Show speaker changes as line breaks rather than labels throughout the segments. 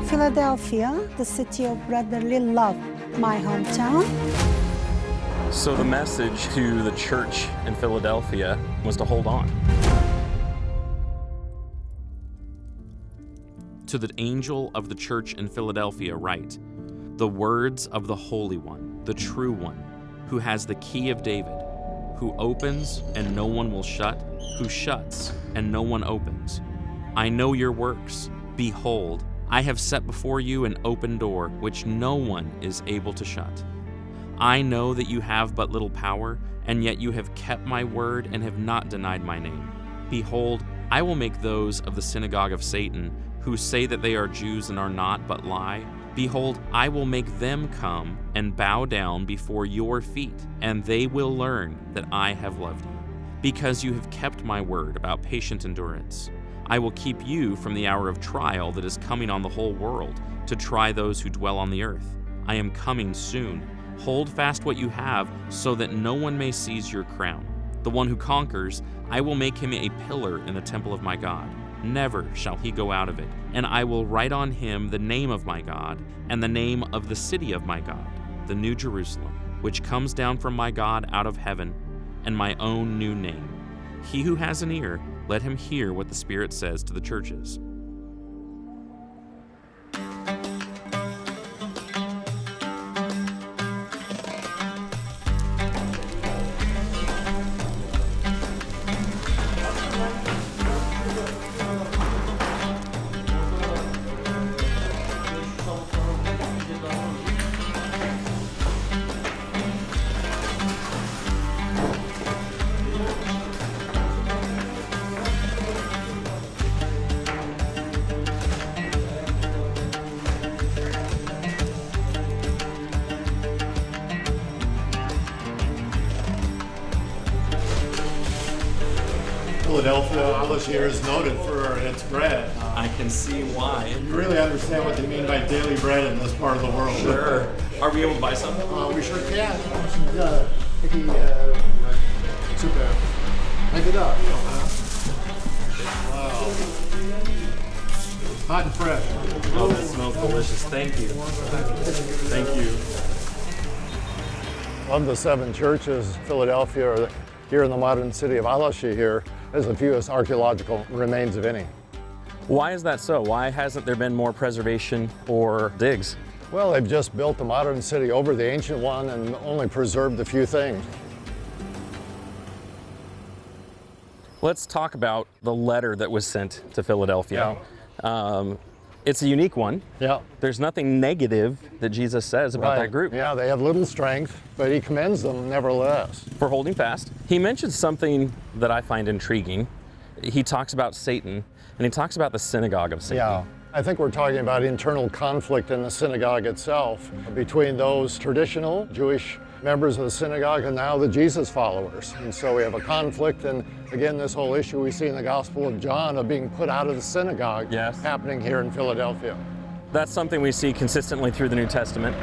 Philadelphia, the city of brotherly love, my hometown.
So the message to the church in Philadelphia was to hold on. To the angel of the church in Philadelphia write, the words of the Holy One, the true one, who has the key of David, who opens and no one will shut, who shuts and no one opens. I know your works. Behold, I have set before you an open door, which no one is able to shut. I know that you have but little power, and yet you have kept my word and have not denied my name. Behold, I will make those of the synagogue of Satan, who say that they are Jews and are not, but lie. Behold, I will make them come and bow down before your feet, and they will learn that I have loved you. Because you have kept my word about patient endurance, I will keep you from the hour of trial that is coming on the whole world, to try those who dwell on the earth. I am coming soon. Hold fast what you have, so that no one may seize your crown. The one who conquers, I will make him a pillar in the temple of my God. Never shall he go out of it. And I will write on him the name of my God, and the name of the city of my God, the New Jerusalem, which comes down from my God out of heaven, and my own new name. He who has an ear, let him hear what the Spirit says to the churches.
Philadelphia, all this year is noted for its bread.
I can see why.
You really understand what they mean by daily bread in this part of the world.
Sure. Are we able to buy some?
We sure can.
Super. Make it up.
Wow. Hot and fresh.
Oh, that smells delicious. Thank you. Thank you.
Of the 7 churches, Philadelphia, here in the modern city of Archaeology here, has the fewest archaeological remains of any.
Why is that so? Why hasn't there been more preservation or digs?
Well, they've just built the modern city over the ancient one and only preserved a few things.
Let's talk about the letter that was sent to Philadelphia. It's a unique one.
Yeah.
There's nothing negative that Jesus says about that group.
Yeah, they have little strength, but he commends them nevertheless.
For holding fast. He mentions something that I find intriguing. He talks about Satan, and he talks about the synagogue of Satan.
Yeah. I think we're talking about internal conflict in the synagogue itself between those traditional Jewish members of the synagogue and now the Jesus followers. And so we have a conflict, and again, this whole issue we see in the Gospel of John of being put out of the synagogue happening here in Philadelphia.
That's something we see consistently through the New Testament.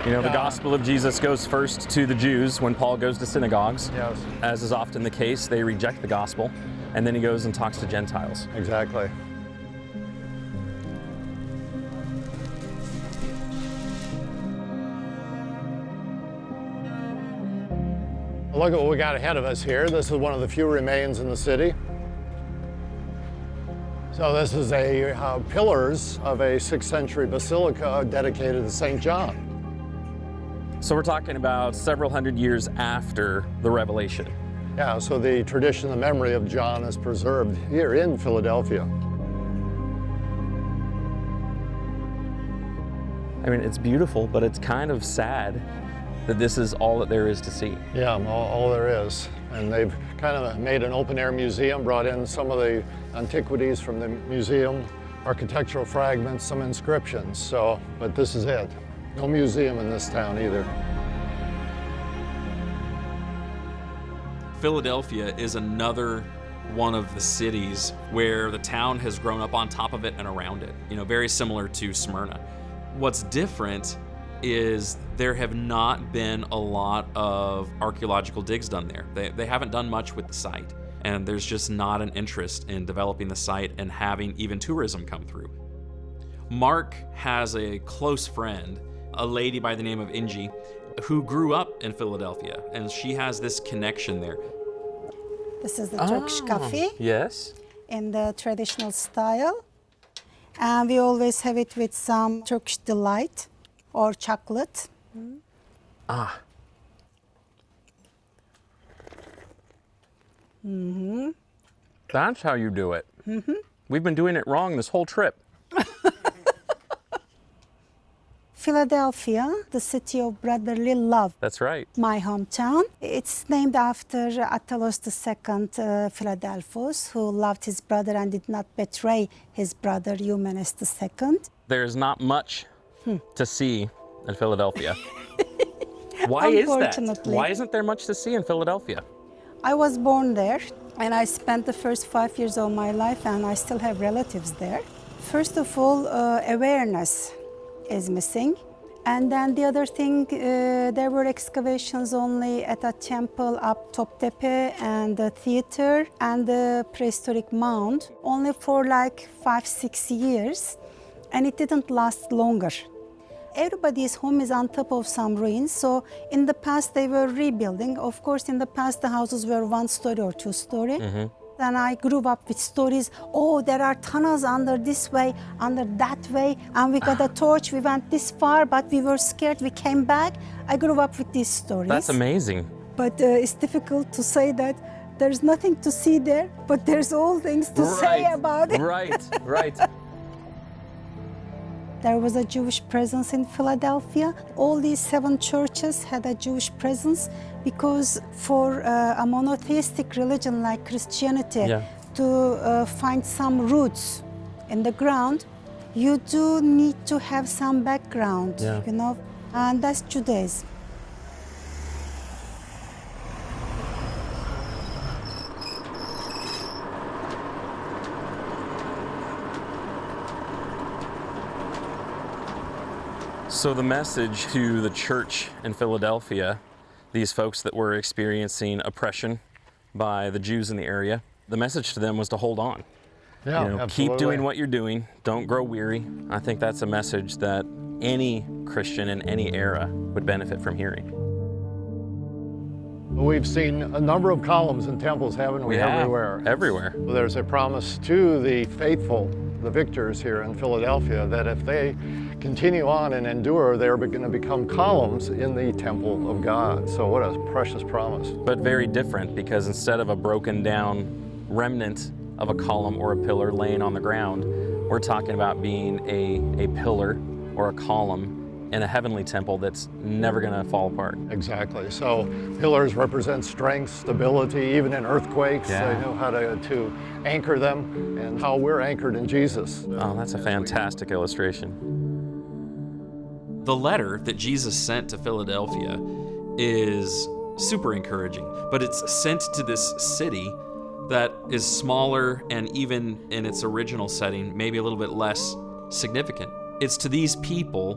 You know, the gospel of Jesus goes first to the Jews when Paul goes to synagogues.
Yes.
As is often the case, they reject the gospel, and then he goes and talks to Gentiles.
Exactly. Look at what we got ahead of us here. This is one of the few remains in the city. So this is a pillars of a 6th century basilica dedicated to St. John.
So we're talking about several hundred years after the Revelation.
Yeah, so the tradition, the memory of John is preserved here in Philadelphia.
I mean, it's beautiful, but it's kind of sad that this is all that there is to see.
Yeah, all there is. And they've kind of made an open-air museum, brought in some of the antiquities from the museum, architectural fragments, some inscriptions. So, but this is it. No museum in this town either.
Philadelphia is another one of the cities where the town has grown up on top of it and around it. You know, very similar to Smyrna. What's different is there have not been a lot of archaeological digs done there. They haven't done much with the site, and there's just not an interest in developing the site and having even tourism come through. Mark has a close friend, a lady by the name of Ingi, who grew up in Philadelphia, and she has this connection there.
This is the Turkish coffee
Yes.
in the traditional style. And we always have it with some Turkish delight or chocolate.
Ah. That's how you do it. We've been doing it wrong this whole trip.
Philadelphia, the city of brotherly love.
That's right.
My hometown. It's named after Attalus II Philadelphus, who loved his brother and did not betray his brother Eumenes II.
There's not much to see in Philadelphia. Why is that?
Unfortunately.
Why isn't there much to see in Philadelphia?
I was born there and I spent the first 5 years of my life, and I still have relatives there. First of all, awareness is missing. And then the other thing, there were excavations only at a temple up Toptepe and the theater and the prehistoric mound, only for like 5-6 years, and it didn't last longer. Everybody's home is on top of some ruins, so in the past they were rebuilding. Of course, in the past the houses were 1 story or 2 story. Then I grew up with stories, oh, there are tunnels under this way, under that way, and we got a torch, we went this far, but we were scared, we came back. I grew up with these stories.
That's amazing.
But it's difficult to say that there's nothing to see there, but there's all things to say about it.
Right.
There was a Jewish presence in Philadelphia. All these 7 churches had a Jewish presence because for a monotheistic religion like Christianity to find some roots in the ground, you do need to have some background, you know, and that's Judaism.
So the message to the church in Philadelphia, these folks that were experiencing oppression by the Jews in the area, the message to them was to hold on.
Yeah,
You know,
absolutely.
keep doing what you're doing. Don't grow weary. I think that's a message that any Christian in any era would benefit from hearing.
We've seen a number of columns in temples, haven't we? Everywhere.
Everywhere.
There's a promise to the faithful, the victors here in Philadelphia, that if they continue on and endure, they're going to become columns in the temple of God. So what a precious promise.
But very different, because instead of a broken down remnant of a column or a pillar laying on the ground, we're talking about being a pillar or a column in a heavenly temple that's never going to fall apart.
Exactly. So pillars represent strength, stability, even in earthquakes.
Yeah.
They know how to anchor them, and how we're anchored in Jesus.
Oh, that's a fantastic illustration. The letter that Jesus sent to Philadelphia is super encouraging, but it's sent to this city that is smaller and even in its original setting, maybe a little bit less significant. It's to these people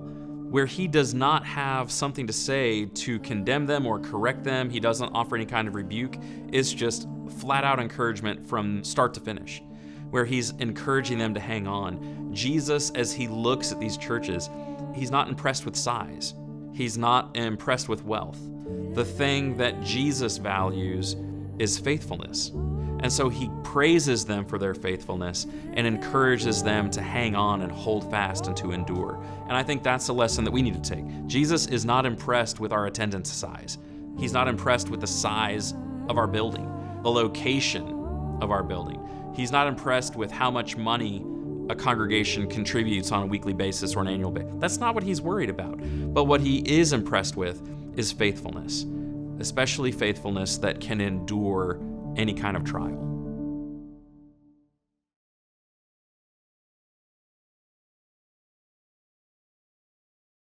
where he does not have something to say to condemn them or correct them. He doesn't offer any kind of rebuke. It's just flat out encouragement from start to finish, where he's encouraging them to hang on. Jesus, as he looks at these churches, he's not impressed with size. He's not impressed with wealth. The thing that Jesus values is faithfulness. And so he praises them for their faithfulness and encourages them to hang on and hold fast and to endure. And I think that's a lesson that we need to take. Jesus is not impressed with our attendance size. He's not impressed with the size of our building, the location of our building. He's not impressed with how much money a congregation contributes on a weekly basis or an annual basis. That's not what he's worried about. But what he is impressed with is faithfulness, especially faithfulness that can endure any kind of trial.